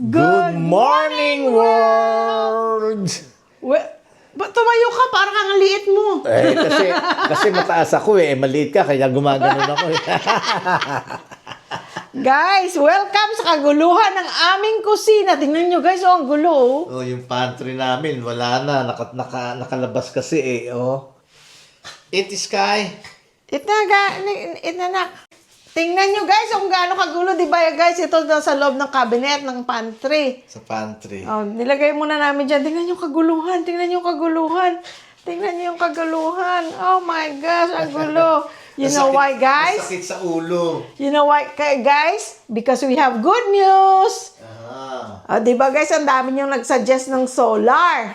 Good morning, world! Ba't tumayo ka? Parang ang liit mo. Kasi mataas ako maliit ka, kaya gumaganon ako Guys, welcome sa kaguluhan ng aming kusina. Tingnan nyo guys, ang gulo. Oh, yung pantry namin, wala na. Nakalabas kasi It is Sky. Itanak. Tingnan nyo guys, kung gaano kagulo. Di ba guys, ito sa loob ng cabinet, ng pantry. Sa pantry. Oh, nilagay muna namin dyan. Tingnan nyo yung kaguluhan. Tingnan nyo yung kaguluhan. Tingnan nyo yung kaguluhan. Oh my gosh, ang gulo. You know why, guys? Masakit sa ulo. You know why, guys? Because we have good news. Di ba guys, ang dami nyo nag-suggest ng solar.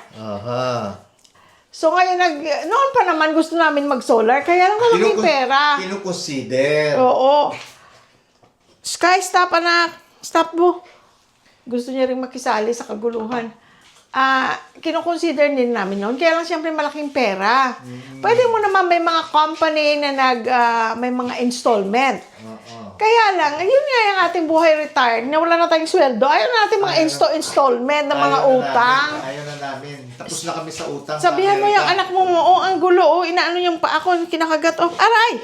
So ngayon, noon pa naman gusto namin mag-solar, kaya lang malaking pera. Kinukonsider. Oo. Sky, stop anak. Stop mo. Gusto niya rin makisali sa kaguluhan. Kinukonsider din namin noon. Kaya lang siyempre malaking pera. Pwede mo naman may mga company na may mga installment. Kaya lang, yun nga yung ating buhay retired, na wala na tayong sweldo. Ayaw na natin mga installment ng mga utang. Ayaw na namin. Tapos na kami sa utang. Sabihan mo yung anak mo, ang gulo, inaano yung pa ako, kinakagat, aray!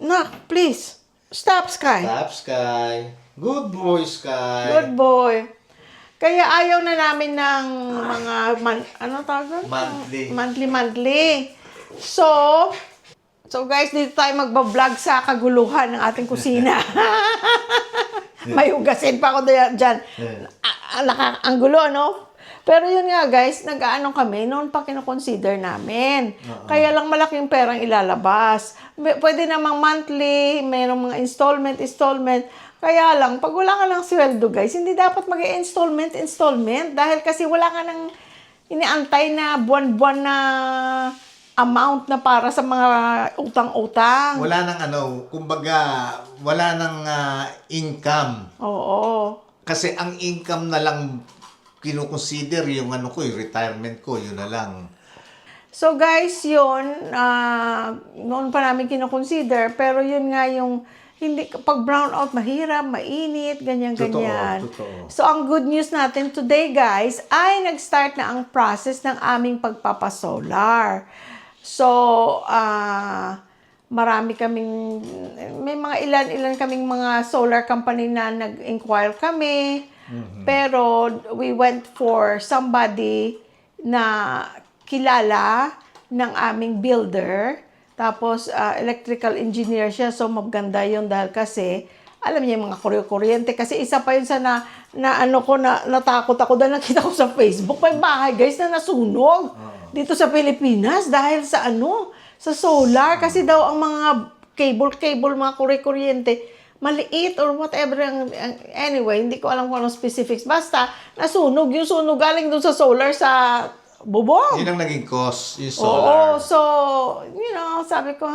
Nak, please. Stop, Sky. Stop, Sky. Good boy, Sky. Good boy. Kaya ayaw na namin ng mga, ano tawag? Monthly. So guys, dito tayo magbablog sa kaguluhan ng ating kusina. May hugasin pa ako dyan. Ang gulo, no? Pero yun nga guys, nag-aano kami, noon pa kinoconsider namin. Kaya lang malaking perang ilalabas. Pwede namang monthly, mayroong mga installment. Kaya lang, pag wala ka ng sweldo guys, hindi dapat mag-installment. Dahil kasi wala ka ng iniantay na buwan-buwan na amount na para sa mga utang-utang. Wala nang kumbaga, wala nang income. Oo. Kasi ang income na lang kinukonsider yung yung retirement ko, yun na lang. So guys, yun, noon pa namin kinukonsider, pero yun nga yung, hindi, pag brownout, mahirap, mainit, ganyan. Totoo. So ang good news natin today guys, ay nag-start na ang process ng aming pagpapasolar. So, marami kaming, may mga ilan kaming mga solar company na nag-inquire kami. Pero we went for somebody na kilala ng aming builder. Tapos, electrical engineer siya. So, maganda yun dahil kasi, alam niya yung mga kuryente. Kasi isa pa yun sa natakot ako dahil nakita ko sa Facebook. May bahay guys na nasunog dito sa Pilipinas dahil sa sa solar. Kasi daw ang mga cable, mga kuryente, maliit or whatever. Anyway, hindi ko alam kung anong specifics. Basta, nasunog. Yung sunog galing doon sa solar sa bubong. Yun ang naging cause, yung solar. Oo, so, sabi ko,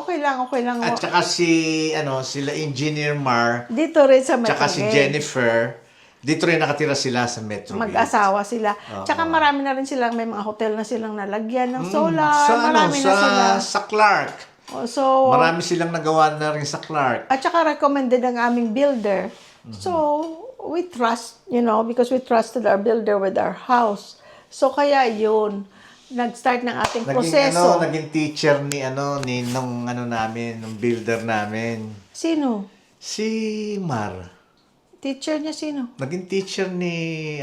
okay lang. At saka sila Engineer Mar, Dito rin sa Metro tsaka si Jennifer, dito rin nakatira sila sa Metro Gate. Mag-asawa sila. Tsaka marami na rin silang, may mga hotel na silang nalagyan ng solar. Marami na sila. Sa Clark. So, Marami silang nagawa na rin sa Clark. at saka recommended ang aming builder. So, we trust, because we trusted our builder with our house. So, kaya yun, nag-start ng ating proseso. Naging teacher nung builder namin. Sino? Si Mar. Teacher niya sino? Naging teacher ni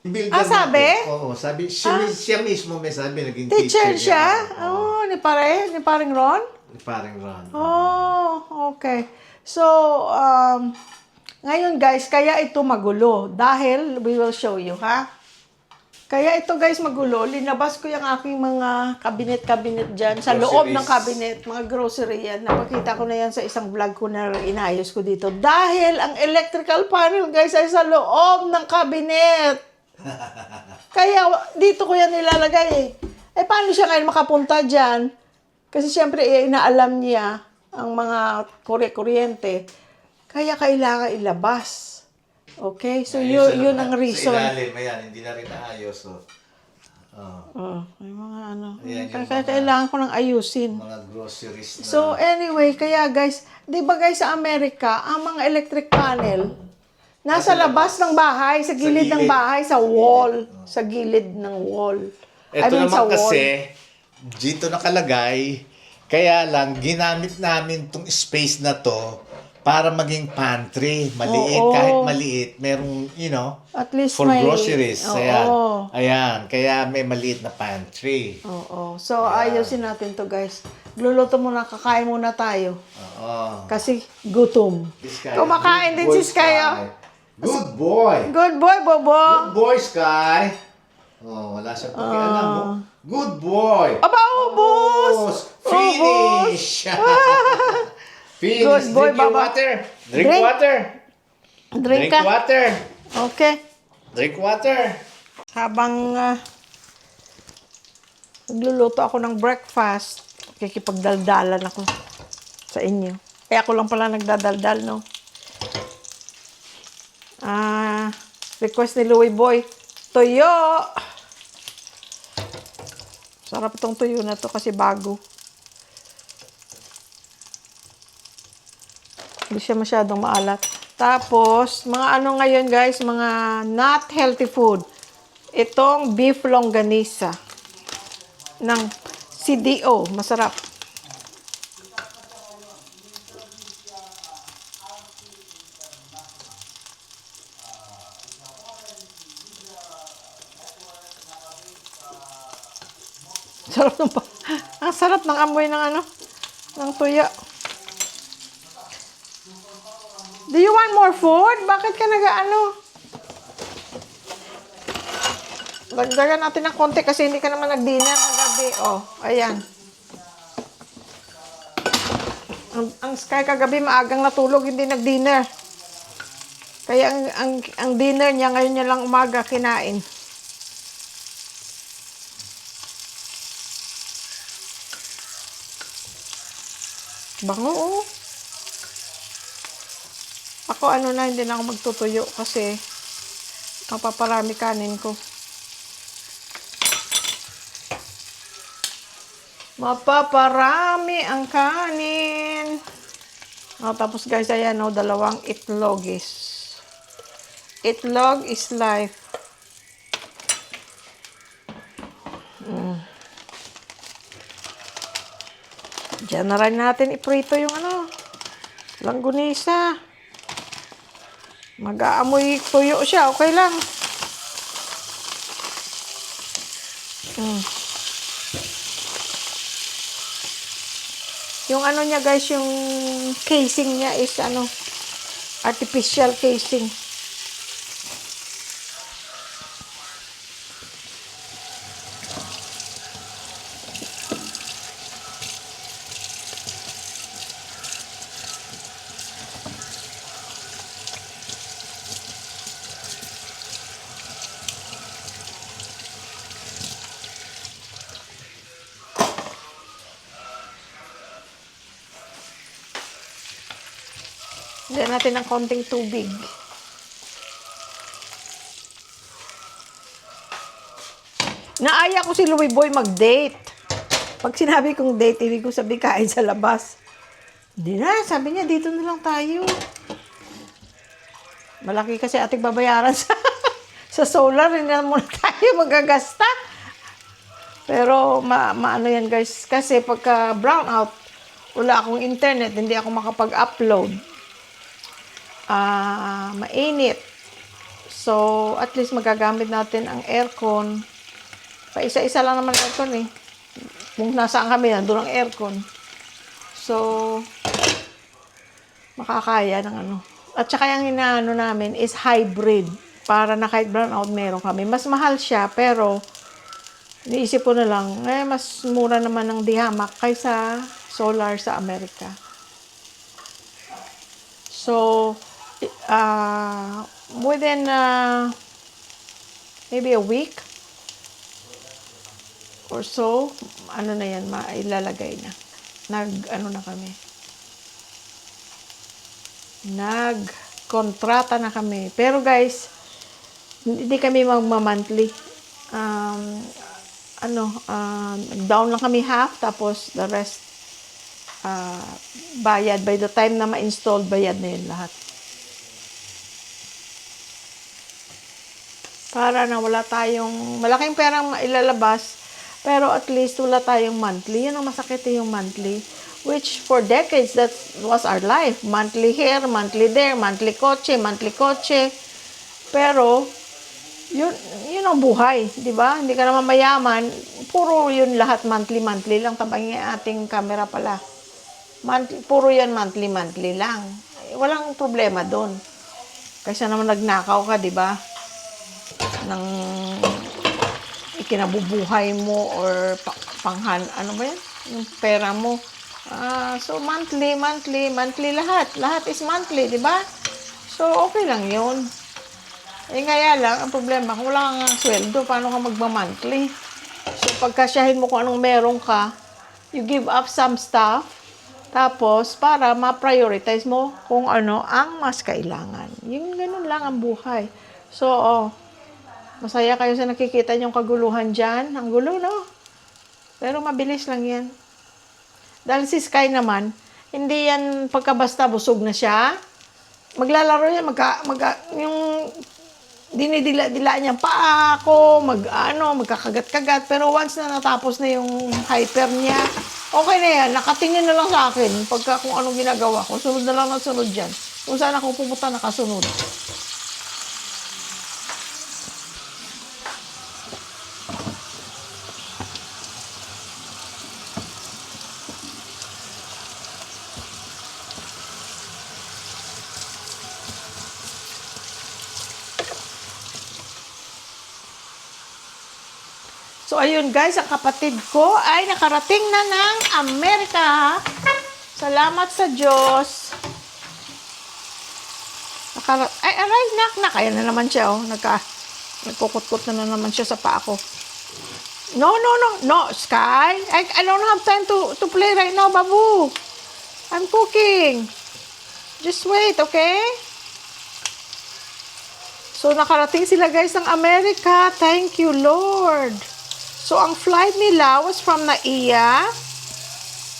builder sabi? natin. Oo, sabi. Siya mismo may sabi, naging Teacher siya? Oo. Ni paring Ron? Parang Ron. Oh, okay. So, ngayon guys, kaya ito magulo. Dahil, we will show you, ha? Kaya ito guys magulo, linabas ko yung aking mga cabinet dyan. Sa loob ng cabinet, mga grocery yan. Napakita ko na yan sa isang vlog ko na inayos ko dito. Dahil ang electrical panel guys ay sa loob ng cabinet. Kaya dito ko yan nilalagay paano siya ngayon makapunta dyan? Kasi syempre inaalam niya ang mga kuryente. Kaya kailangan ilabas. Okay? So, yun ang reason. Sa ilalim, hindi na rin naayos. May mga Ayan, kaya kailangan ko nang ayusin. Mga groceries na. So, anyway, kaya guys, di ba guys sa Amerika, ang mga electric panel, Nasa labas ng bahay, sa gilid ng gilid. bahay, sa wall. Sa gilid ng wall. Ito sa naman wall. kasi, dito nakalagay, kaya lang ginamit namin tong space na to para maging pantry. Maliit, Oo. kahit maliit, merong, At least for may... groceries. Oo. Ayan, kaya may maliit na pantry. Oo. So, ayusin natin to guys. Luluto muna, kakain muna tayo. Oo. Kasi gutom. This guy, Kumakain good din boy, si Sky. Oh. Good boy. Good boy, Bobo. Good boy, Sky. Oh, wala siyang pakialam mo. Good boy. Aba, ubos! Finish. Finish. Good boy, Drink your Baba. water. Drink Drink. water. Drink Drink ka. water. Okay. Drink water. Habang nagluluto ako ng breakfast, kikipagdaldalan ako sa inyo. Kaya ako lang pala nagdadaldal, no? Request ni Louie Boy, tuyo! Sarap itong tuyo na to kasi bago. Hindi siya masyadong maalat. Tapos, mga ano ngayon guys, mga not healthy food. Itong beef longganisa ng CDO. Masarap. Sarap ng ang sarap ng amoy ng ano, ng tuyo. Do you want more food? Bakit ka nag-ano? Dagdagan natin ng konti kasi hindi ka naman nag-dinner kagabi. Oh, ayan. Ang Sky kagabi maagang natulog, hindi nag-dinner. Kaya ang dinner niya ngayon niya lang umaga kinain. Bango, oh. Ako hindi na ako magtutuyo kasi mapaparami kanin ko. Mapaparami ang kanin. Tapos guys, ayan, dalawang itlogis. Itlog is life. Diyan na rin natin iprito yung langgunisa. Mag-aamoy tuyo siya, okay lang. Yung niya guys, yung casing niya is artificial casing. Lagyan natin ng konting tubig. Naaya ko si Louie Boy mag-date. Pag sinabi kong date, ibig ko sabihin kain sa labas. Hindi na, sabi niya, dito na lang tayo. Malaki kasi ating babayaran sa solar, hindi na muna tayo magagasta. Pero maano yan guys, kasi pagka brownout, wala akong internet, hindi ako makapag-upload. Mainit. So, at least magagamit natin ang aircon. Pa-isa-isa lang naman aircon eh. Kung nasaan kami, nandun ang aircon. So, makakaya ng At saka yung inaano namin is hybrid. Para na kahit brownout meron kami. Mas mahal siya, pero niisip ko na lang, mas mura naman ng dihamak kaysa solar sa Amerika. So, within maybe a week or so, na yan, mailalagay na. Na kami. Nag-kontrata na kami. Pero guys, hindi kami magma-monthly. Down lang kami half, tapos the rest, bayad. By the time na ma-install, bayad na yun lahat. para na wala tayong malaking perang mailalabas, pero at least wala tayong monthly. Yun ang masakit yung monthly. Which for decades, that was our life. Monthly here, monthly there, monthly kotse, monthly kotse. Pero, yun ang buhay, di ba? Hindi ka naman mayaman, puro yun lahat monthly lang. Tabangin yung ating camera pala. Puro yan monthly lang. Walang problema doon. Kasi naman nagnakaw ka, di ba? Ng ikinabubuhay mo or ano ba yan? Yung pera mo. So, monthly lahat. Lahat is monthly, di ba? So, okay lang yun. Kaya lang, ang problema, kung wala kang sweldo, paano ka magma-monthly? So, pagkasyahin mo kung anong meron ka, you give up some stuff, tapos, para ma-prioritize mo kung ano ang mas kailangan. Yung ganun lang ang buhay. So, masaya kayo sa nakikita niyong kaguluhan dyan. Ang gulo, no? Pero mabilis lang yan. Dahil si Sky naman, hindi yan pagkabasta busog na siya. Maglalaro yan, yung dinidila-dila niya pa ako, magkakagat-kagat. Pero once na natapos na yung hyper niya, okay na yan, nakatingin na lang sa akin pagka kung anong ginagawa ko. Sunod na lang ng sunod dyan. Kung saan ako pumunta, nakasunod. So, ayun guys, ang kapatid ko ay nakarating na ng Amerika. Salamat sa Diyos. Aray, nak. Ayan na naman siya, oh. Nagkukut-kut na naman siya sa paa ko. No, Sky. I don't have time to play right now, babu. I'm cooking. Just wait, okay? So, nakarating sila guys ng Amerika. Thank you, Lord. So, ang flight nila was from Naiya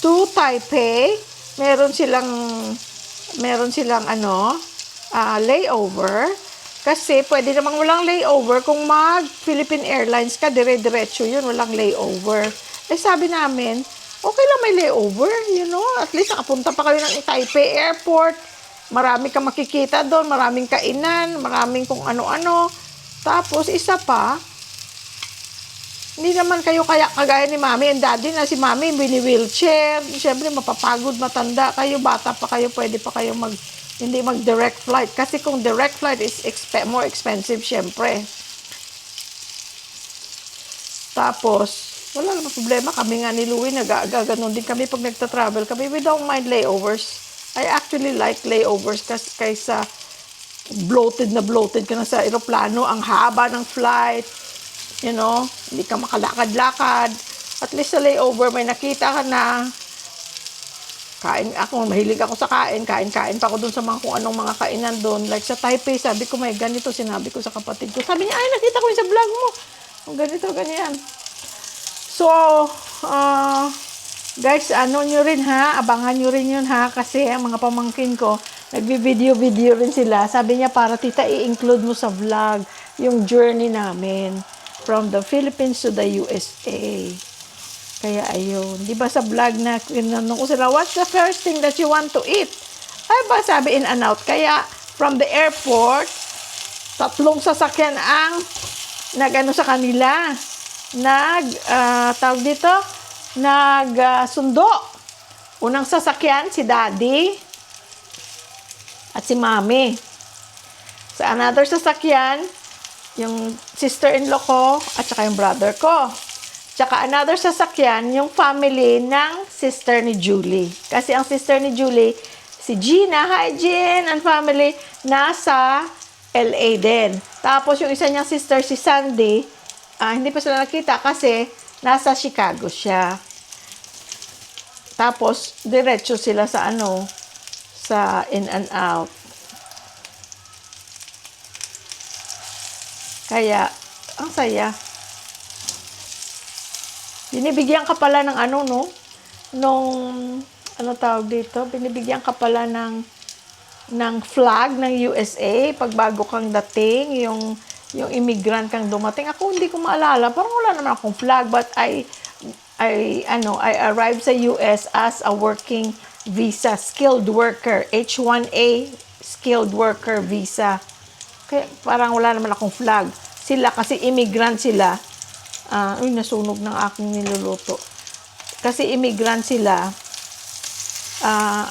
to Taipei. Meron silang layover. Kasi pwede namang walang layover kung mag-Philippine Airlines ka, dire-diretso yun, walang layover. Sabi namin, okay lang may layover, at least nakapunta pa kayo ng Taipei Airport. Marami kang makikita doon, maraming kainan, maraming kung ano-ano. Tapos, isa pa, hindi naman kayo kagaya ni Mami and Daddy na si Mami bini-wheelchair. Siyempre, mapapagod, matanda kayo, bata pa kayo, pwede pa kayo hindi mag-direct flight. Kasi kung direct flight is more expensive, siyempre. Tapos, wala naman problema. Kami nga ni Louie, nagaganon din kami pag nagta-travel kami. We don't mind layovers. I actually like layovers kaysa bloated ka na sa aeroplano. Ang haba ng flight. Hindi ka makalakad-lakad. At least sa layover, may nakita ka na. Mahilig ako sa kain pa ako dun sa kung anong mga kainan doon. Like sa Taipei, sabi ko, may ganito, sinabi ko sa kapatid ko. Sabi niya, ay, nakita ko yung sa vlog mo. Ganito, ganyan. So, guys, nyo rin ha, abangan nyo rin yun ha, kasi ang mga pamangkin ko, nagbi-video rin sila. Sabi niya, para tita, i-include mo sa vlog yung journey namin from the Philippines to the USA. Kaya ayun, di ba sa vlog na tinanong ko sila, what's the first thing that you want to eat? Ay ba, sabi in and out. Kaya from the airport, 3 sasakyan ang nag-ano sa kanila. Tawag dito, sundo. Unang sasakyan, si Daddy at si Mami. Sa another sasakyan, yung sister-in-law ko at saka yung brother ko. Tsaka another sasakyan, yung family ng sister ni Julie. Kasi ang sister ni Julie, si Gina, hi Jean, and family, nasa LA din. Tapos yung isa niyang sister, si Sandy, hindi pa sila nakita kasi nasa Chicago siya. Tapos, diretso sila sa sa in and out. Kaya, ang saya. Binibigyan ka pala ng tawag dito? Binibigyan ka pala ng flag ng USA pag bago kang dating, yung immigrant kang dumating. Ako hindi ko maalala. Parang wala naman akong flag, but I arrived sa US as a working visa, skilled worker, H1A skilled worker visa. Kaya parang wala naman akong flag. Sila kasi immigrant sila. Nasunog ng aking niluluto. Kasi immigrant sila.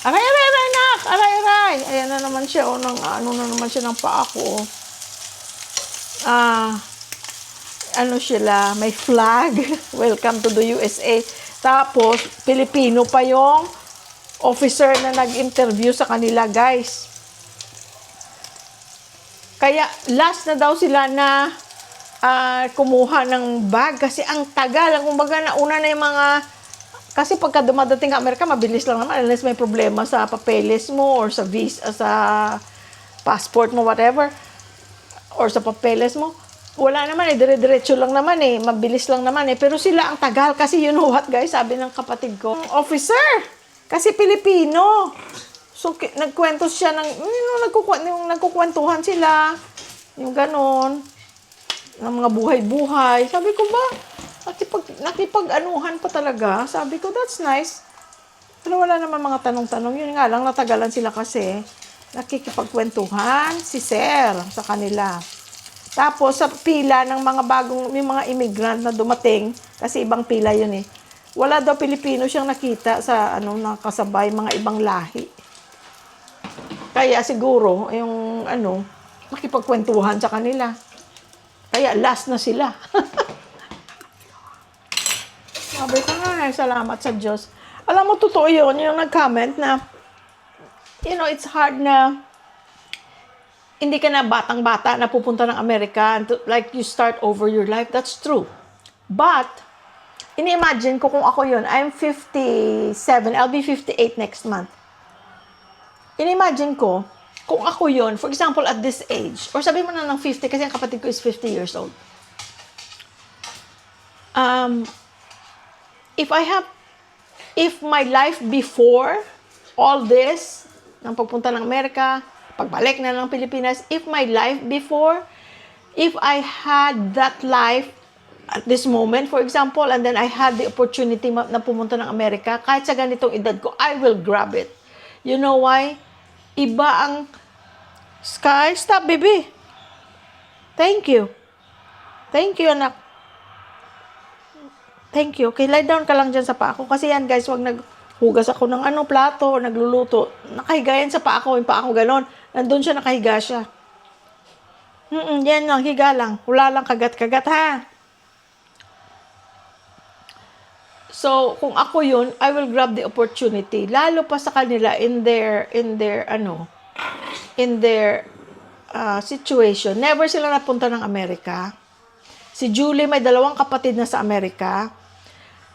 Aray, nak! Aray! Ayan na naman siya. Ano na naman siya ng paa ko. Sila, may flag. Welcome to the USA. Tapos, Pilipino pa yung officer na nag-interview sa kanila, guys. Kaya, last na daw sila na kumuha ng bag. Kasi ang tagal. Kumbaga, nauna na yung mga... Kasi pagka dumadating ka Amerika, mabilis lang naman. Unless may problema sa papeles mo or sa visa, sa passport mo, whatever. Or sa papeles mo. Wala naman dire-diretso lang naman mabilis lang naman pero sila ang tagal kasi you know what guys, sabi ng kapatid ko, officer, kasi Pilipino. So nagkwento siya nagkukwentuhan sila, yung ganon, ng mga buhay-buhay. Sabi ko ba, nakipag-anuhan pa talaga. Sabi ko, that's nice. Pero wala naman mga tanong-tanong. Yun nga lang, natagalan sila kasi nakikipagkwentuhan si Sir sa kanila. Tapos, sa pila ng mga may mga immigrant na dumating, kasi ibang pila yun wala daw Pilipino siyang nakita sa, nakasabay, mga ibang lahi. Kaya siguro, makipagkwentuhan sa kanila. Kaya last na sila. Sabi ko nga, salamat sa Diyos. Alam mo, totoo yun, yung nag-comment na, it's hard na, hindi ka na batang-bata na pupunta ng Amerika, like you start over your life. That's true. But, ini-imagine ko kung ako yun, I'm 57, I'll be 58 next month. Ini-imagine ko, kung ako yun, for example, at this age, or sabi mo na ng 50, kasi ang kapatid ko is 50 years old. If my life before all this, ng pagpunta ng Amerika, pagbalik na ng Pilipinas, if my life before, if I had that life at this moment, for example, and then I had the opportunity na pumunta ng Amerika, kahit sa ganitong edad ko, I will grab it. You know why? Iba ang Sky. Stop, baby. Thank you. Thank you, anak. Thank you. Okay, lie down ka lang dyan sa paa ko. Kasi yan, guys, wag naghugas ako ng plato, nagluluto. Nakahiga yan sa paa ko, yung paa ko ganon. Nandun siya, nakahiga siya. Yan lang, higa lang. Wala lang kagat-kagat, ha? So, kung ako yun, I will grab the opportunity. Lalo pa sa kanila in their situation. Never sila napunta ng Amerika. Si Julie may 2 kapatid na sa Amerika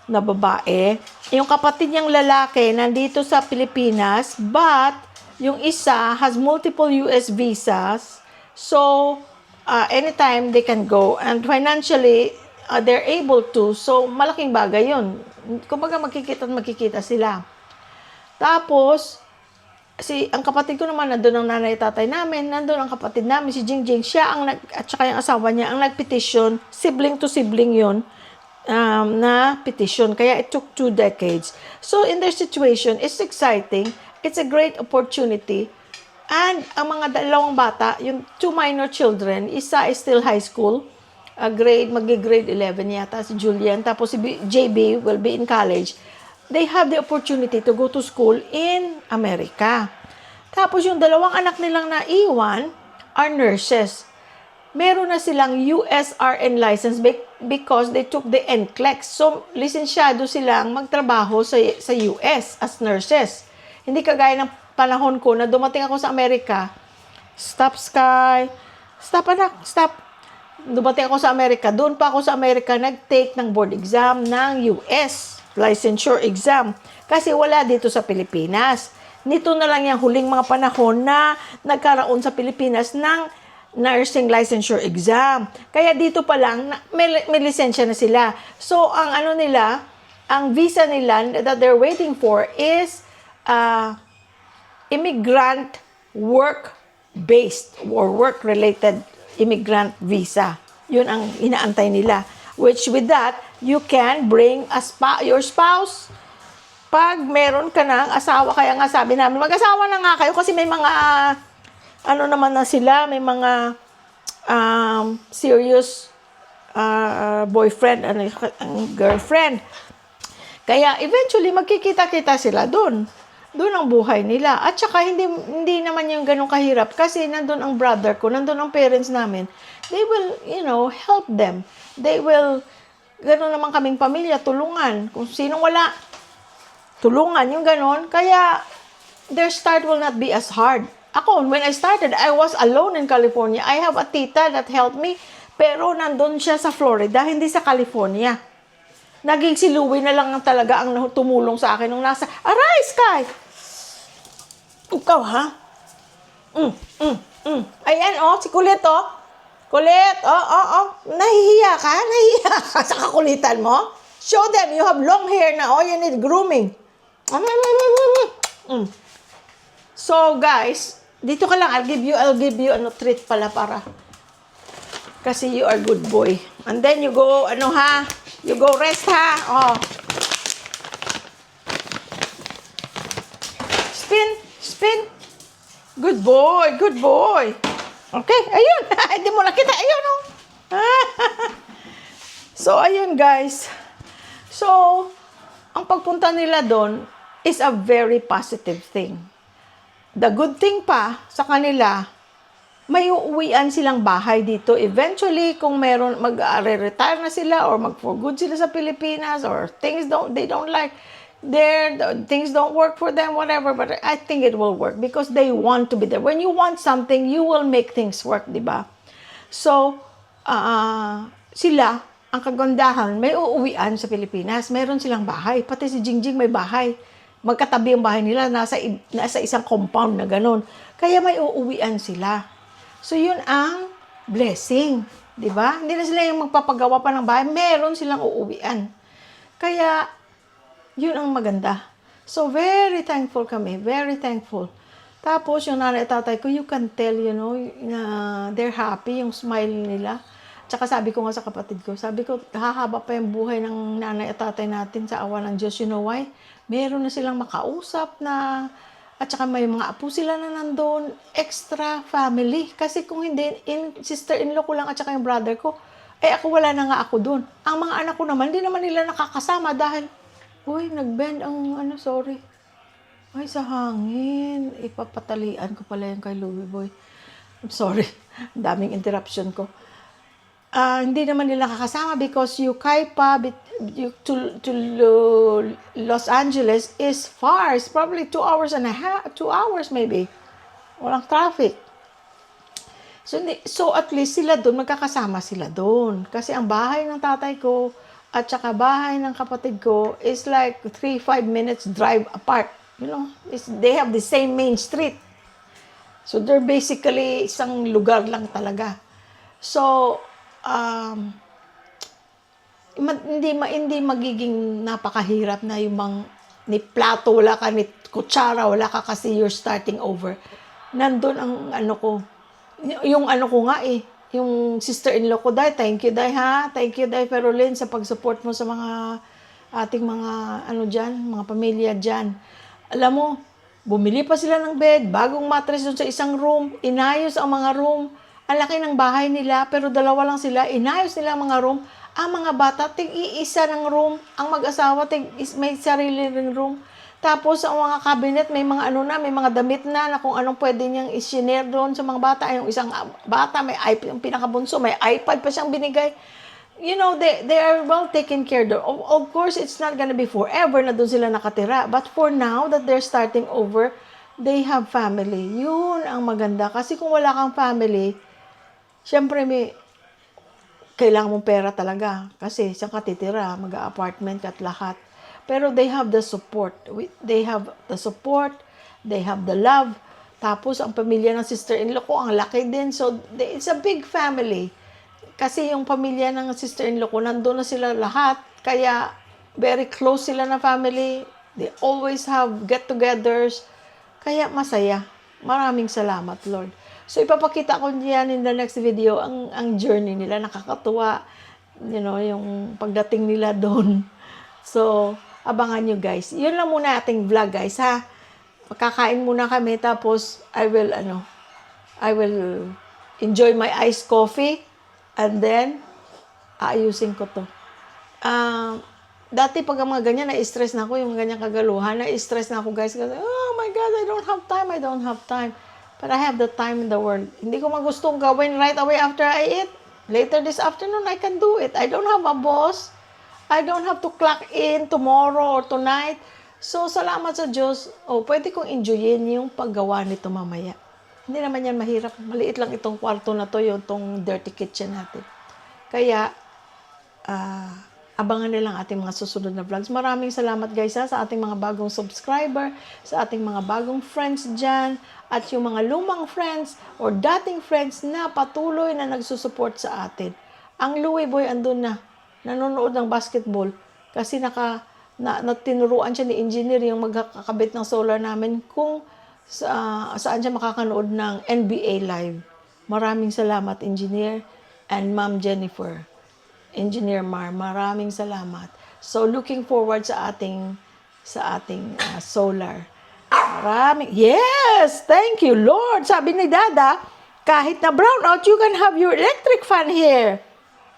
na babae. Yung kapatid niyang lalaki nandito sa Pilipinas, but yung isa has multiple US visas. So, anytime they can go. And financially, they're able to. So, malaking bagay yun. Kumbaga, magkikita sila. Tapos, ang kapatid ko naman, nandun ang nanay tatay namin, nandun ang kapatid namin, si Jingjing, siya at saka yung asawa niya, ang nag-petition, sibling to sibling yun, na petition. Kaya it took 2 decades. So, in their situation, it's exciting. It's a great opportunity. And ang mga 2 bata, yung 2 minor children, isa is still high school, mag-grade 11 yata, si Julian, tapos si JB will be in college. They have the opportunity to go to school in America. Tapos yung 2 anak nilang naiwan are nurses. Meron na silang USRN license because they took the NCLEX. So, lisensyado silang magtrabaho sa US as nurses. Hindi kagaya ng panahon ko na dumating ako sa Amerika. Stop, Sky. Stop, anak. Stop. Dumating ako sa Amerika. Doon pa ako sa Amerika nag-take ng board exam ng US licensure exam. Kasi wala dito sa Pilipinas. Nito na lang yung huling mga panahon na nagkaroon sa Pilipinas ng nursing licensure exam. Kaya dito pa lang, may lisensya na sila. So, ang visa nila that they're waiting for is immigrant work-based or work-related immigrant visa. Yun ang inaantay nila. Which with that, you can bring your spouse. Pag meron ka ng asawa, kaya nga sabi namin, mag-asawa na nga kayo kasi may mga, ano naman na sila, may mga serious boyfriend and girlfriend. Kaya eventually, magkikita-kita sila doon. Doon ang buhay nila. At saka, hindi naman yung ganun kahirap kasi nandun ang brother ko, nandun ang parents namin. They will, help them. They will, ganun naman kaming pamilya, tulungan. Kung sinong wala, tulungan, yung ganun. Kaya, their start will not be as hard. Ako, when I started, I was alone in California. I have a tita that helped me, pero nandun siya sa Florida, hindi sa California. Naging si Louie na lang talaga ang tumulong sa akin nung nasa, aray, Sky! Ikaw, ha? Ayan, si Kulit, Kulit, nahihiya ka? Nahihiya ka sa kakulitan mo? Show them, you have long hair na, you need grooming. So, guys, dito ka lang, I'll give you treat pala para, kasi you are good boy. And then you go, you go rest, ha? Spin. Good boy. Okay, ayun. Hindi mo nakita, ayun, So, ayun, guys. So, ang pagpunta nila doon is a very positive thing. The good thing pa sa kanila, may uuwian silang bahay dito. Eventually, kung meron, mag-retire na sila or mag-for good sila sa Pilipinas or things they don't like, things don't work for them, whatever. But I think it will work because they want to be there. When you want something, you will make things work, di ba? So, sila, ang kagandahan, may uuwian sa Pilipinas. Meron silang bahay. Pati si Jingjing may bahay. Magkatabi ang bahay nila, nasa isang compound na ganun. Kaya may uuwian sila. So, yun ang blessing. Di ba? Hindi na sila yung magpapagawa pa ng bahay. Meron silang uuwian. Kaya, yun ang maganda. So, very thankful kami. Very thankful. Tapos, yung nanay at tatay ko, you can tell, na they're happy, yung smile nila. Tsaka sabi ko nga sa kapatid ko, hahaba pa yung buhay ng nanay at tatay natin sa awa ng Diyos. You know why? Meron na silang makausap na, at saka may mga apo sila na nandun, extra family. Kasi kung hindi, sister-in-law ko lang at saka yung brother ko, ako wala na nga ako dun. Ang mga anak ko naman, hindi naman nila nakakasama dahil, nag-bend ang, sorry. Ay, sa hangin. Ipapatalian ko pala yung kay Louie Boy. I'm sorry. Daming interruption ko. Hindi naman nila kakasama because Yucaipa to Los Angeles is far. It's probably 2 hours and a half, 2 hours maybe. Walang traffic. So at least sila doon, magkakasama sila doon. Kasi ang bahay ng tatay ko at saka bahay ng kapatid ko is like 3-5 minutes drive apart. They have the same main street. So they're basically isang lugar lang talaga. So, hindi magiging napakahirap na yung ni plato wala ka, ni kutsara wala ka kasi you're starting over. Nandun ang yung ko nga yung sister-in-law ko, Day, thank you, Day, ha? Thank you, Day, Ferolin, sa pag-support mo sa mga ating mga mga pamilya dyan. Alam mo, bumili pa sila ng bed, bagong mattress doon sa isang room, inayos ang mga room. Ang laki ng bahay nila, pero dalawa lang sila. Inayos nila ang mga room. Ang mga bata, tig-iisa ng room. Ang mag-asawa, may sarili ring room. Tapos, ang mga cabinet, may mga may mga damit na kung anong pwede niyang i-share doon sa mga bata. Yung isang bata, may iPad, yung pinakabunso, may iPad pa siyang binigay. They are well taken care of. Of course, it's not gonna be forever na doon sila nakatira. But for now, that they're starting over, they have family. Yun ang maganda. Kasi kung wala kang family, siyempre, kailangan mong pera talaga. Kasi saan ka titira, mag-apartment at lahat. Pero they have the support. They have the support. They have the love. Tapos, ang pamilya ng sister-in-law ko, ang laki din. So, it's a big family. Kasi yung pamilya ng sister-in-law ko, nandun na sila lahat. Kaya, very close sila na family. They always have get-togethers. Kaya, masaya. Maraming salamat, Lord. So, ipapakita ko niyan in the next video ang journey nila. Nakakatuwa. Yung pagdating nila doon. So, abangan nyo guys. Yun lang muna ating vlog guys ha. Makakain muna kami tapos I will enjoy my iced coffee and then aayusin ko to. Dati pag ang mga ganyan, na-stress na ako, yung ganyan kagaluhan, na-stress na ako guys. Kasi, oh my God, I don't have time. But I have the time in the world. Hindi ko magustong gawin right away after I eat. Later this afternoon, I can do it. I don't have a boss. I don't have to clock in tomorrow or tonight. So, salamat sa Diyos. Pwede kong enjoyin yung paggawa nito mamaya. Hindi naman yan mahirap. Maliit lang itong kwarto na to, yung itong dirty kitchen natin. Kaya, abangan nilang ating mga susunod na vlogs. Maraming salamat guys sa ating mga bagong subscriber, sa ating mga bagong friends dyan, at yung mga lumang friends or dating friends na patuloy na nagsusupport sa atin. Ang Louie Boy andun na, nanonood ng basketball kasi tinuruan siya ni engineer yung magkakabit ng solar namin kung saan siya makakanood ng NBA live. Maraming salamat engineer and Ma'am Jennifer. Engineer Mar, maraming salamat. So looking forward sa ating solar. Yes, thank you Lord. Sabi ni Dada, kahit na brownout, you can have your electric fan here.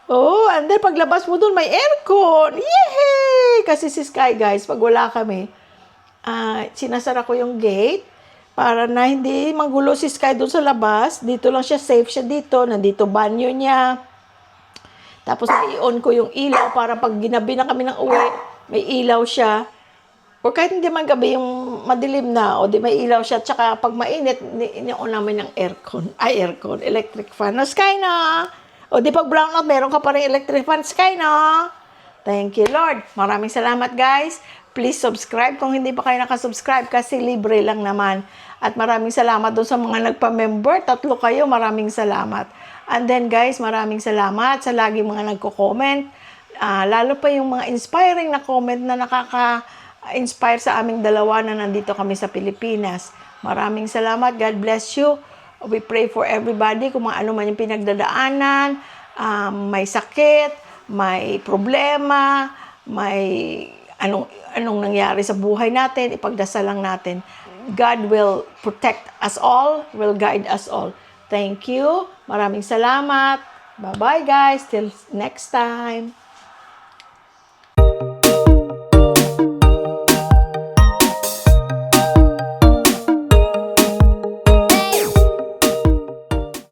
And then paglabas mo dun, may aircon. Yay! Kasi si Sky guys, pag wala kami, sinasara ko yung gate para na hindi magulo si Sky dun sa labas. Dito lang siya, safe siya dito. Nandito banyo niya. Tapos i-on ko yung ilaw para pag ginabi na kami ng uwi, may ilaw siya. O kahit hindi man gabi yung madilim na, o di may ilaw siya. Tsaka pag mainit, i-on namin yung electric fan. No, Sky na! O di pag brownout, meron ka pa rin electric fan, Sky na! Thank you, Lord. Maraming salamat, guys. Please subscribe kung hindi pa kayo nakasubscribe kasi libre lang naman. At maraming salamat doon sa mga nagpa-member. 3 kayo, maraming salamat. And then guys, maraming salamat sa lagi mga nagko-comment. Lalo pa yung mga inspiring na comment na nakaka-inspire sa aming dalawa na nandito kami sa Pilipinas. Maraming salamat. God bless you. We pray for everybody kung ano man yung pinagdadaanan, may sakit, may problema, may anong nangyari sa buhay natin, ipagdasal lang natin. God will protect us all, will guide us all. Thank you. Maraming salamat. Bye-bye guys. Till next time.